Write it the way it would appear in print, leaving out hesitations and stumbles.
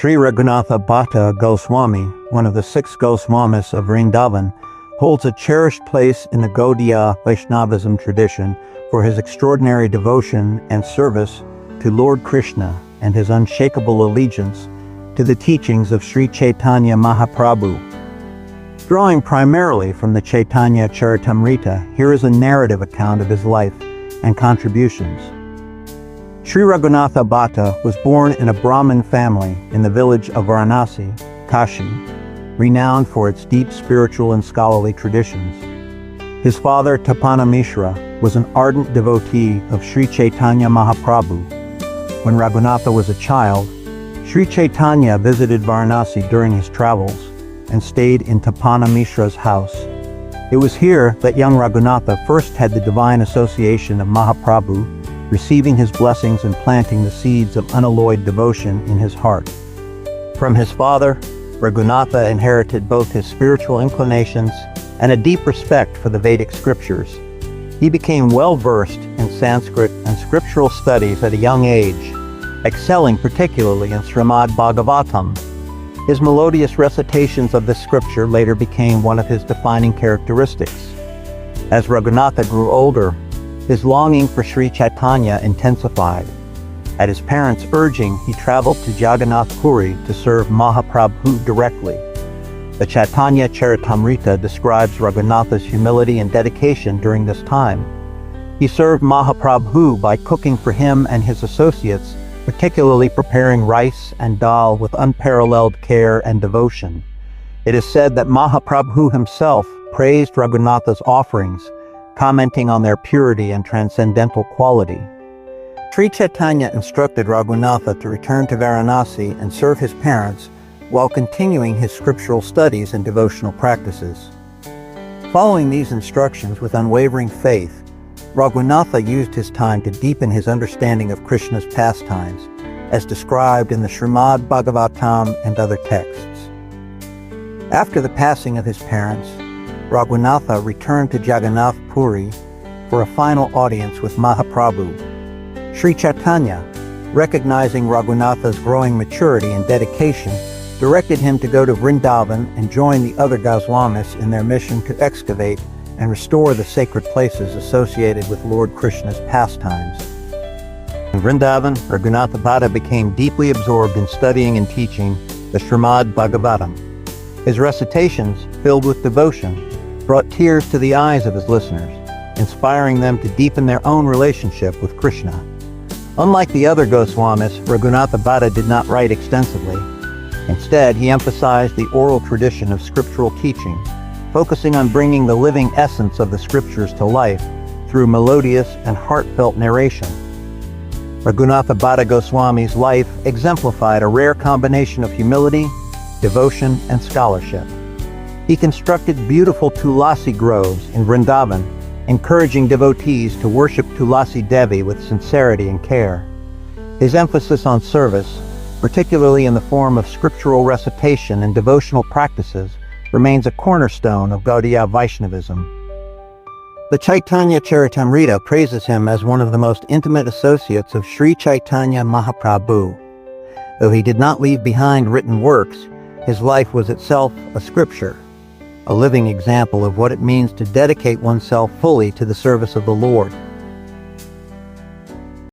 Sri Raghunatha Bhatta Goswami, one of the 6 Goswamis of Vrindavan, holds a cherished place in the Gaudiya Vaishnavism tradition for his extraordinary devotion and service to Lord Krishna and his unshakable allegiance to the teachings of Sri Chaitanya Mahaprabhu. Drawing primarily from the Chaitanya Charitamrita, here is a narrative account of his life and contributions. Sri Raghunatha Bhatta was born in a Brahmin family in the village of Varanasi, Kashi, renowned for its deep spiritual and scholarly traditions. His father, Tapana Mishra, was an ardent devotee of Sri Chaitanya Mahaprabhu. When Raghunatha was a child, Sri Chaitanya visited Varanasi during his travels and stayed in Tapana Mishra's house. It was here that young Raghunatha first had the divine association of Mahaprabhu, receiving his blessings and planting the seeds of unalloyed devotion in his heart. From his father, Raghunatha inherited both his spiritual inclinations and a deep respect for the Vedic scriptures. He became well-versed in Sanskrit and scriptural studies at a young age, excelling particularly in Srimad Bhagavatam. His melodious recitations of this scripture later became one of his defining characteristics. As Raghunatha grew older, his longing for Sri Chaitanya intensified. At his parents' urging, he traveled to Jagannath Puri to serve Mahaprabhu directly. The Chaitanya Charitamrita describes Raghunatha's humility and dedication during this time. He served Mahaprabhu by cooking for him and his associates, particularly preparing rice and dal with unparalleled care and devotion. It is said that Mahaprabhu himself praised Raghunatha's offerings, commenting on their purity and transcendental quality. Sri Chaitanya instructed Raghunatha to return to Varanasi and serve his parents while continuing his scriptural studies and devotional practices. Following these instructions with unwavering faith, Raghunatha used his time to deepen his understanding of Krishna's pastimes, as described in the Srimad Bhagavatam and other texts. After the passing of his parents, Raghunatha returned to Jagannath Puri for a final audience with Mahaprabhu. Sri Chaitanya, recognizing Raghunatha's growing maturity and dedication, directed him to go to Vrindavan and join the other Goswamis in their mission to excavate and restore the sacred places associated with Lord Krishna's pastimes. In Vrindavan, Raghunatha Bhatta became deeply absorbed in studying and teaching the Srimad Bhagavatam. His recitations, filled with devotion, brought tears to the eyes of his listeners, inspiring them to deepen their own relationship with Krishna. Unlike the other Goswamis, Raghunatha Bhatta did not write extensively. Instead, he emphasized the oral tradition of scriptural teaching, focusing on bringing the living essence of the scriptures to life through melodious and heartfelt narration. Raghunatha Bhatta Goswami's life exemplified a rare combination of humility, devotion, and scholarship. He constructed beautiful Tulasi groves in Vrindavan, encouraging devotees to worship Tulasi Devi with sincerity and care. His emphasis on service, particularly in the form of scriptural recitation and devotional practices, remains a cornerstone of Gaudiya Vaishnavism. The Chaitanya Charitamrita praises him as one of the most intimate associates of Sri Chaitanya Mahaprabhu. Though he did not leave behind written works, his life was itself a scripture, a living example of what it means to dedicate oneself fully to the service of the Lord.